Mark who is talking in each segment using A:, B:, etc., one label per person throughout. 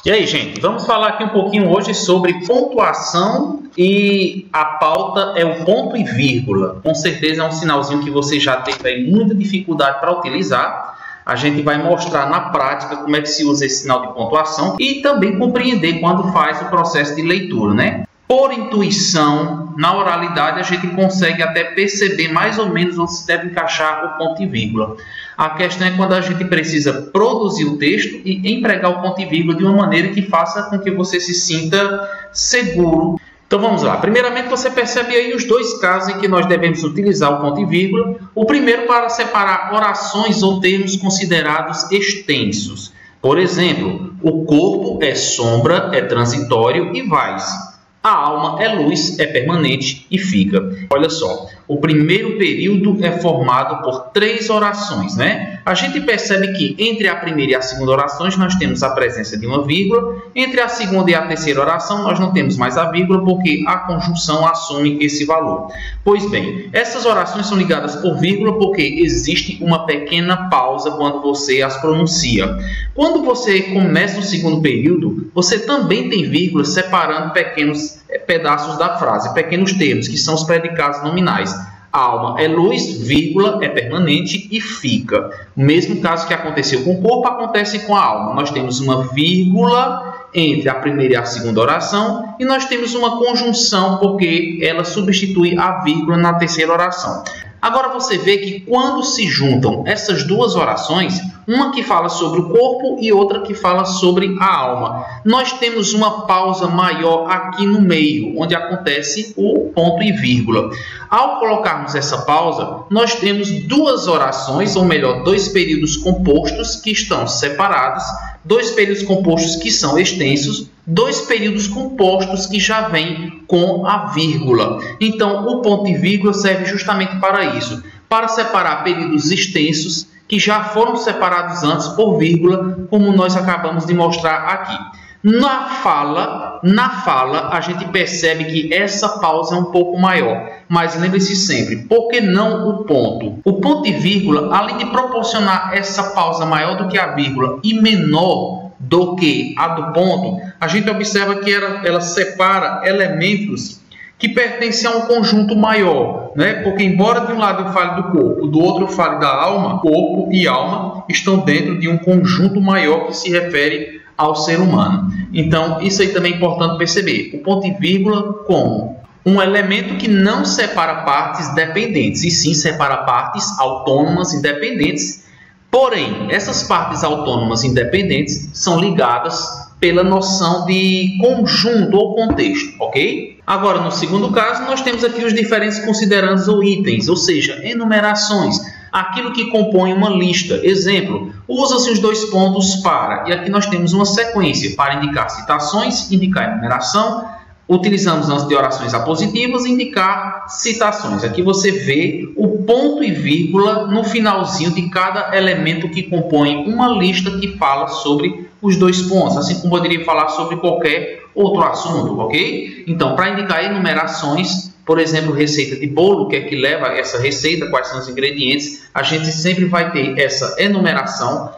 A: E aí, gente, vamos falar aqui um pouquinho hoje sobre pontuação e a pauta é o ponto e vírgula. Com certeza é um sinalzinho que você já teve aí muita dificuldade para utilizar. A gente vai mostrar na prática como é que se usa esse sinal de pontuação e também compreender quando faz o processo de leitura, né? Por intuição, na oralidade, a gente consegue até perceber mais ou menos onde se deve encaixar o ponto e vírgula. A questão é quando a gente precisa produzir o texto e empregar o ponto e vírgula de uma maneira que faça com que você se sinta seguro. Então vamos lá. Primeiramente você percebe aí os dois casos em que nós devemos utilizar o ponto e vírgula. O primeiro para separar orações ou termos considerados extensos. Por exemplo, o corpo é sombra, é transitório e vai-se. A alma é luz, é permanente e fica. Olha só, o primeiro período é formado por 3 orações, né? A gente percebe que entre a primeira e a segunda orações nós temos a presença de uma vírgula. Entre a segunda e a terceira oração nós não temos mais a vírgula porque a conjunção assume esse valor. Pois bem, essas orações são ligadas por vírgula porque existe uma pequena pausa quando você as pronuncia. Quando você começa o segundo período, você também tem vírgula separando pequenos pedaços da frase, pequenos termos, que são os predicados nominais. A alma é luz, vírgula, é permanente e fica. O mesmo caso que aconteceu com o corpo, acontece com a alma. Nós temos uma vírgula entre a primeira e a segunda oração e nós temos uma conjunção porque ela substitui a vírgula na terceira oração. Agora você vê que quando se juntam essas duas orações, uma que fala sobre o corpo e outra que fala sobre a alma, nós temos uma pausa maior aqui no meio, onde acontece o ponto e vírgula. Ao colocarmos essa pausa, nós temos duas orações, ou melhor, 2 períodos compostos que estão separados, 2 períodos compostos que são extensos, 2 períodos compostos que já vêm com a vírgula. Então, o ponto e vírgula serve justamente para isso, para separar períodos extensos que já foram separados antes por vírgula, como nós acabamos de mostrar aqui. Na fala, a gente percebe que essa pausa é um pouco maior. Mas lembre-se sempre, por que não o ponto? O ponto e vírgula, além de proporcionar essa pausa maior do que a vírgula e menor do que a do ponto, a gente observa que ela separa elementos que pertencem a um conjunto maior, né? Porque embora de um lado eu fale do corpo, do outro eu fale da alma, corpo e alma estão dentro de um conjunto maior que se refere ao ser humano. Então, isso aí também é importante perceber. O ponto e vírgula como um elemento que não separa partes dependentes, e sim separa partes autônomas independentes. Porém, essas partes autônomas independentes são ligadas pela noção de conjunto ou contexto, ok? Agora, no segundo caso, nós temos aqui os diferentes considerandos ou itens, ou seja, enumerações, aquilo que compõe uma lista. Exemplo, usa-se os 2 pontos para, e aqui nós temos uma sequência para indicar citações, indicar enumeração, utilizamos antes de orações apositivas, indicar citações. Aqui você vê o ponto e vírgula no finalzinho de cada elemento que compõe uma lista que fala sobre os 2 pontos, assim como poderia falar sobre qualquer outro assunto, ok? Então, para indicar enumerações, por exemplo, receita de bolo, o que é que leva essa receita, quais são os ingredientes, a gente sempre vai ter essa enumeração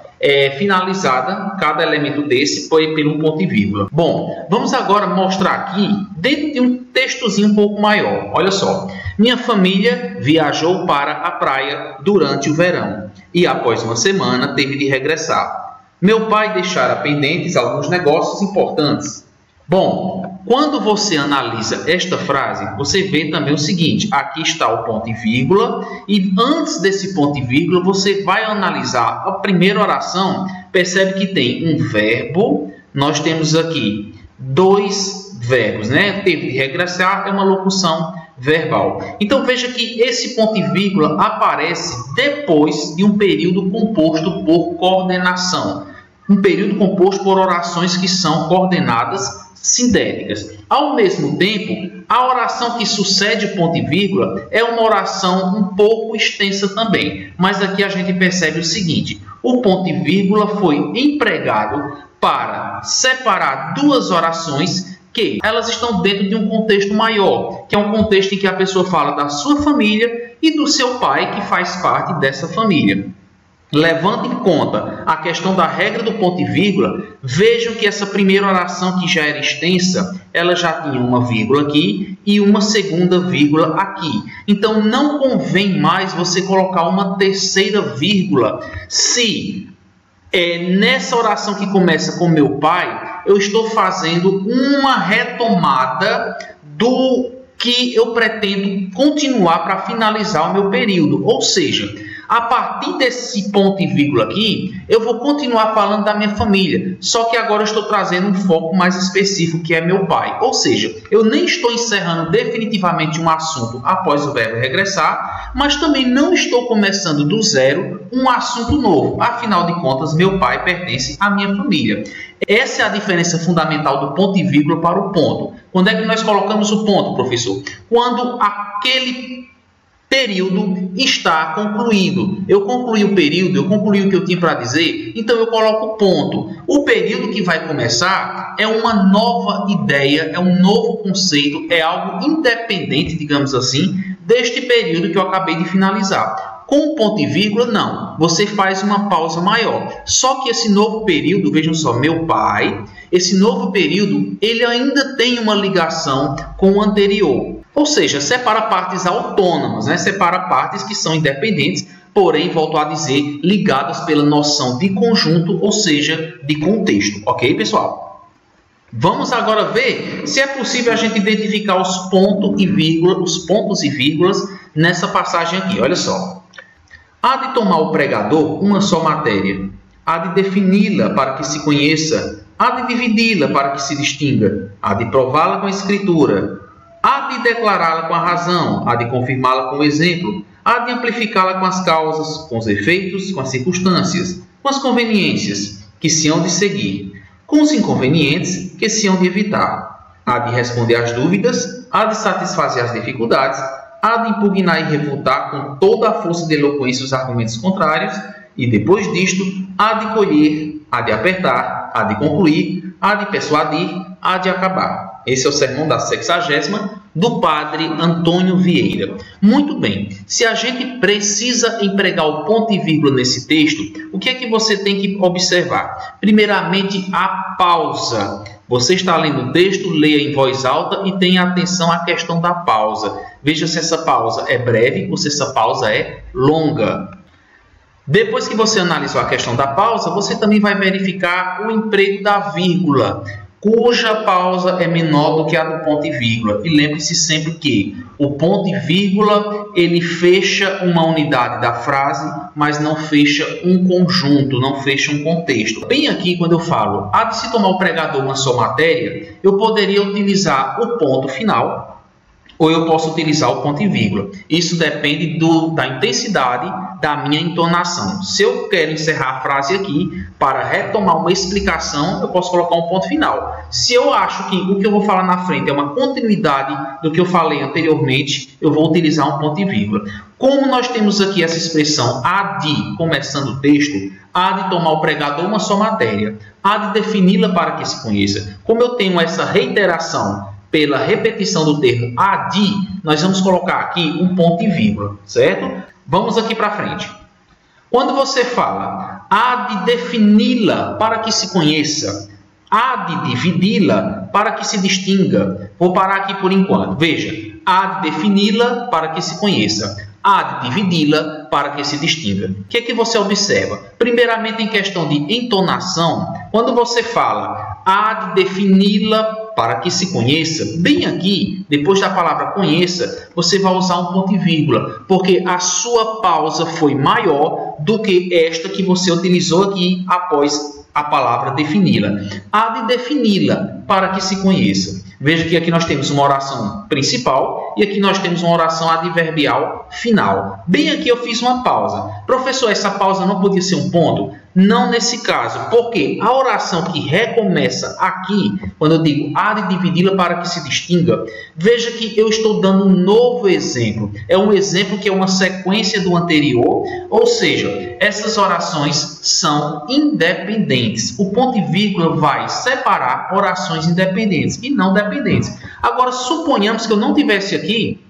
A: finalizada, cada elemento desse foi pelo ponto e vírgula. Bom, vamos agora mostrar aqui dentro de um textozinho um pouco maior. Olha só, minha família viajou para a praia durante o verão e após uma semana teve de regressar. Meu pai deixara pendentes alguns negócios importantes. Bom, quando você analisa esta frase, você vê também o seguinte, aqui está o ponto e vírgula, e antes desse ponto e vírgula, você vai analisar a primeira oração, percebe que tem um verbo, nós temos aqui 2 verbos, né? Teve de regressar, é uma locução verbal. Então, veja que esse ponto e vírgula aparece depois de um período composto por coordenação. Um período composto por orações que são coordenadas sindéticas. Ao mesmo tempo, a oração que sucede o ponto e vírgula é uma oração um pouco extensa também. Mas aqui a gente percebe o seguinte, o ponto e vírgula foi empregado para separar 2 orações que elas estão dentro de um contexto maior, que é um contexto em que a pessoa fala da sua família e do seu pai, que faz parte dessa família. levando em conta a questão da regra do ponto e vírgula, vejam que essa primeira oração que já era extensa, ela já tinha uma vírgula aqui e uma segunda vírgula aqui. Então, não convém mais você colocar uma terceira vírgula se nessa oração que começa com meu pai, eu estou fazendo uma retomada do que eu pretendo continuar para finalizar o meu período. Ou seja, a partir desse ponto e vírgula aqui, eu vou continuar falando da minha família, só que agora eu estou trazendo um foco mais específico, que é meu pai. Ou seja, eu nem estou encerrando definitivamente um assunto após o verbo regressar, mas também não estou começando do zero um assunto novo. Afinal de contas, meu pai pertence à minha família. Essa é a diferença fundamental do ponto e vírgula para o ponto. Quando é que nós colocamos o ponto, professor? Quando aquele período está concluído. Eu concluí o período, eu concluí o que eu tinha para dizer, então eu coloco o ponto. O período que vai começar é uma nova ideia, é um novo conceito, é algo independente, digamos assim, deste período que eu acabei de finalizar. Com o ponto e vírgula, não. Você faz uma pausa maior. Só que esse novo período, vejam só, meu pai, esse novo período, ele ainda tem uma ligação com o anterior. Ou seja, separa partes autônomas, né? Separa partes que são independentes, porém, volto a dizer, ligadas pela noção de conjunto, ou seja, de contexto. Ok, pessoal? Vamos agora ver se é possível a gente identificar os pontos e vírgulas nessa passagem aqui. Olha só. Há de tomar o pregador uma só matéria, há de defini-la para que se conheça, há de dividi-la para que se distinga, há de prová-la com a escritura, há de declará-la com a razão, há de confirmá-la com o exemplo, há de amplificá-la com as causas, com os efeitos, com as circunstâncias, com as conveniências que se hão de seguir, com os inconvenientes que se hão de evitar, há de responder às dúvidas, há de satisfazer as dificuldades, há de impugnar e refutar com toda a força de eloquência os argumentos contrários, e depois disto, há de colher, há de apertar, há de concluir, há de persuadir, há de acabar. Esse é o sermão da 60ª do padre Antônio Vieira. Muito bem, se a gente precisa empregar o ponto e vírgula nesse texto, o que é que você tem que observar? Primeiramente, a pausa. Você está lendo o texto, leia em voz alta e tenha atenção à questão da pausa. Veja se essa pausa é breve ou se essa pausa é longa. Depois que você analisou a questão da pausa, você também vai verificar o emprego da vírgula, cuja pausa é menor do que a do ponto e vírgula. E lembre-se sempre que o ponto e vírgula, ele fecha uma unidade da frase, mas não fecha um conjunto, não fecha um contexto. Bem aqui, quando eu falo, há de se tomar o pregador uma só matéria, eu poderia utilizar o ponto final, ou eu posso utilizar o ponto e vírgula. Isso depende da intensidade da minha entonação. Se eu quero encerrar a frase aqui, para retomar uma explicação, eu posso colocar um ponto final. Se eu acho que o que eu vou falar na frente é uma continuidade do que eu falei anteriormente, eu vou utilizar um ponto e vírgula. Como nós temos aqui essa expressão há de, começando o texto, há de tomar o pregador uma só matéria, há de defini-la para que se conheça. Como eu tenho essa reiteração pela repetição do termo há de, nós vamos colocar aqui um ponto e vírgula, certo? Vamos aqui para frente. Quando você fala há de defini-la para que se conheça, há de dividi-la para que se distinga. Vou parar aqui por enquanto. Veja, há de defini-la para que se conheça, há de dividi-la para que se distinga. O que é que você observa? Primeiramente, em questão de entonação, quando você fala há de defini-la para que se conheça, bem aqui, depois da palavra conheça, você vai usar um ponto e vírgula, porque a sua pausa foi maior do que esta que você utilizou aqui após a palavra defini-la. Há de defini-la para que se conheça. Veja que aqui nós temos uma oração principal e aqui nós temos uma oração adverbial final. Bem aqui eu fiz uma pausa. Professor, essa pausa não podia ser um ponto? Não nesse caso, porque a oração que recomeça aqui, quando eu digo há de dividi-la para que se distinga, veja que eu estou dando um novo exemplo. É um exemplo que é uma sequência do anterior, ou seja, essas orações são independentes. O ponto e vírgula vai separar orações independentes e não dependentes. Agora, suponhamos que eu não tivesse aqui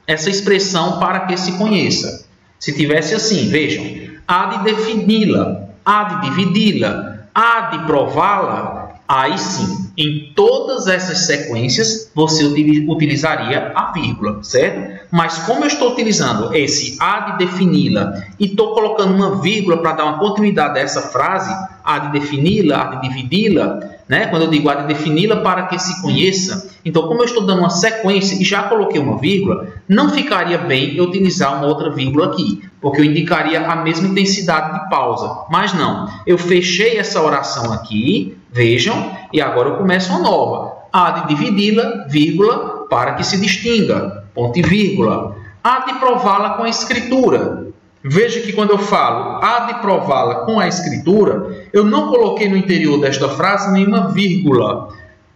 A: essa expressão para que se conheça. Se tivesse assim, vejam,
B: há de defini-la, há de dividi-la, há de prová-la, aí sim, em todas essas sequências, você utilizaria a vírgula, certo? Mas como eu estou utilizando esse há de defini-la e estou colocando uma vírgula para dar uma continuidade a essa frase, há de defini-la, há de dividi-la, né? Quando eu digo há de defini-la para que se conheça, então como eu estou dando uma sequência e já coloquei uma vírgula, não ficaria bem eu utilizar uma outra vírgula aqui, porque eu indicaria a mesma intensidade de pausa. Mas não, eu fechei essa oração aqui, vejam, e agora eu começo uma nova. Há de dividi-la, vírgula, para que se distinga, ponto e vírgula. Há de prová-la com a escritura. Veja que quando eu falo há de prová-la com a escritura, eu não coloquei no interior desta frase nenhuma vírgula.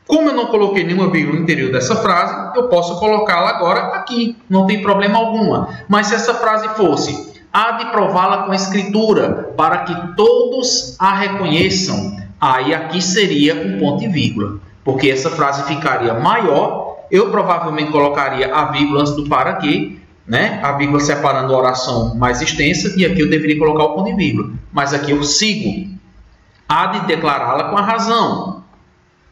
B: Como eu não coloquei nenhuma vírgula no interior dessa frase, eu posso colocá-la agora aqui, não tem problema alguma. Mas se essa frase fosse há de prová-la com a escritura, para que todos a reconheçam, aí aqui seria um ponto e vírgula, porque essa frase ficaria maior, eu provavelmente colocaria a vírgula antes do para que, né? A vírgula separando a oração mais extensa, e aqui eu deveria colocar o ponto e vírgula. Mas aqui eu sigo. Há de declará-la com a razão.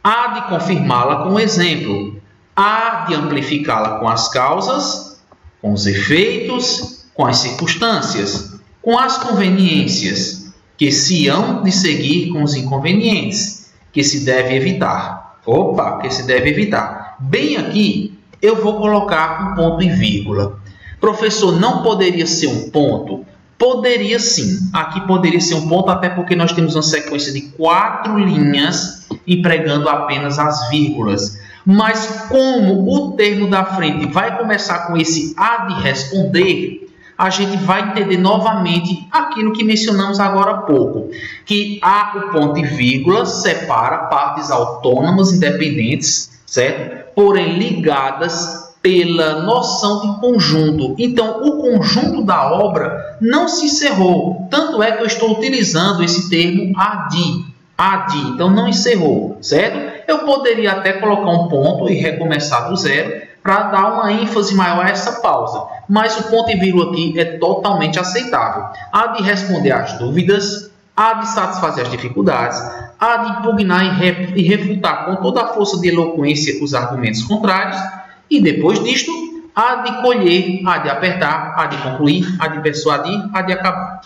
B: Há de confirmá-la com o exemplo. Há de amplificá-la com as causas, com os efeitos, com as circunstâncias, com as conveniências, que se hão de seguir com os inconvenientes, que se deve evitar. Opa, que se deve evitar. Bem aqui, eu vou colocar um ponto e vírgula. Professor, não poderia ser um ponto? Poderia sim. Aqui poderia ser um ponto, até porque nós temos uma sequência de 4 linhas empregando apenas as vírgulas. Mas como o termo da frente vai começar com esse há de responder, a gente vai entender novamente aquilo que mencionamos agora há pouco, que há o ponto e vírgula separa partes autônomas, independentes, certo? Porém ligadas pela noção de conjunto. Então, o conjunto da obra não se encerrou. Tanto é que eu estou utilizando esse termo há de. Então, não encerrou, certo? Eu poderia até colocar um ponto e recomeçar do zero para dar uma ênfase maior a essa pausa. Mas o ponto e vírgula aqui é totalmente aceitável. Há de responder às dúvidas, há de satisfazer as dificuldades, há de impugnar e refutar com toda a força de eloquência os argumentos contrários, e depois disto, há de colher, há de apertar, há de concluir, há de persuadir, há de acabar.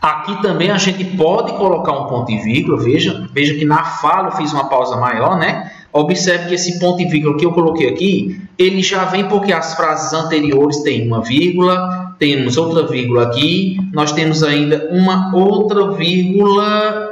B: Aqui também a gente pode colocar um ponto e vírgula, veja que na fala eu fiz uma pausa maior, né? Observe que esse ponto e vírgula que eu coloquei aqui, ele já vem porque as frases anteriores têm uma vírgula, temos outra vírgula aqui, nós temos ainda uma outra vírgula.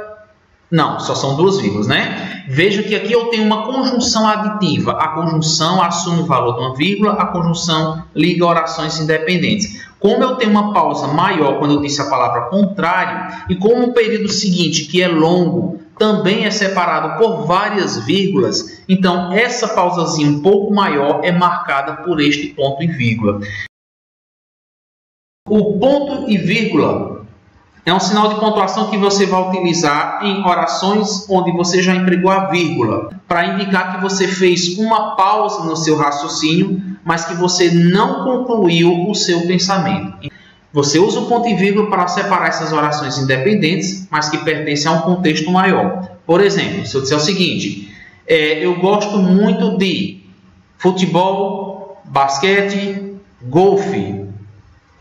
B: Não, só são 2 vírgulas, né? Veja que aqui eu tenho uma conjunção aditiva. A conjunção assume o valor de uma vírgula, a conjunção liga orações independentes. Como eu tenho uma pausa maior quando eu disse a palavra contrário, e como o período seguinte, que é longo, também é separado por várias vírgulas, então essa pausazinha um pouco maior é marcada por este ponto e vírgula. O ponto e vírgula é um sinal de pontuação que você vai utilizar em orações onde você já empregou a vírgula, para indicar que você fez uma pausa no seu raciocínio, mas que você não concluiu o seu pensamento. Você usa o ponto e vírgula para separar essas orações independentes, mas que pertencem a um contexto maior. Por exemplo, se eu disser o seguinte, eu gosto muito de futebol, basquete, golfe,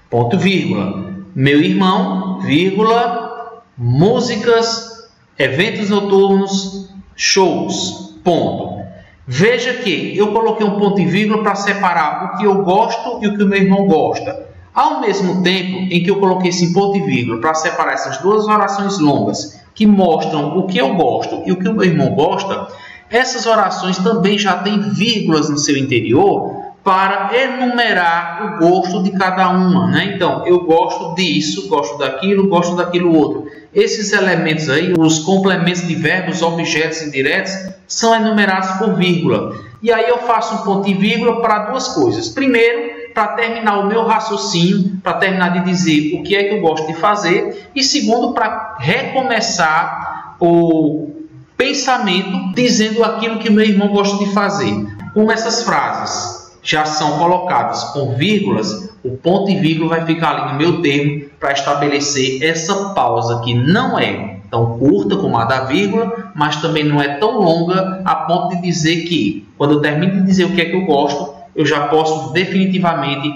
B: ponto e vírgula. Meu irmão, vírgula, músicas, eventos noturnos, shows, ponto. Veja que eu coloquei um ponto e vírgula para separar o que eu gosto e o que o meu irmão gosta. Ao mesmo tempo em que eu coloquei esse ponto e vírgula para separar essas 2 orações longas que mostram o que eu gosto e o que o meu irmão gosta, essas orações também já têm vírgulas no seu interior para enumerar o gosto de cada uma, né? Então, eu gosto disso, gosto daquilo outro. Esses elementos aí, os complementos de verbos, objetos indiretos, são enumerados por vírgula. E aí eu faço um ponto e vírgula para 2 coisas. Primeiro, para terminar o meu raciocínio, para terminar de dizer o que é que eu gosto de fazer. E segundo, para recomeçar o pensamento dizendo aquilo que meu irmão gosta de fazer. Como essas frases.
A: já são colocadas por vírgulas, o ponto e vírgula vai ficar ali no meu termo para estabelecer essa pausa que não é tão curta como a da vírgula, mas também não é tão longa a ponto de dizer que, quando eu termino de dizer o que é que eu gosto, eu já posso definitivamente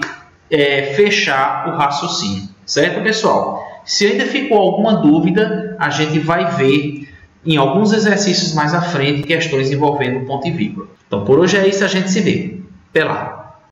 A: fechar o raciocínio. Certo, pessoal? Se ainda ficou alguma dúvida, a gente vai ver em alguns exercícios mais à frente questões envolvendo ponto e vírgula. Então, por hoje é isso, a gente se vê. Até lá!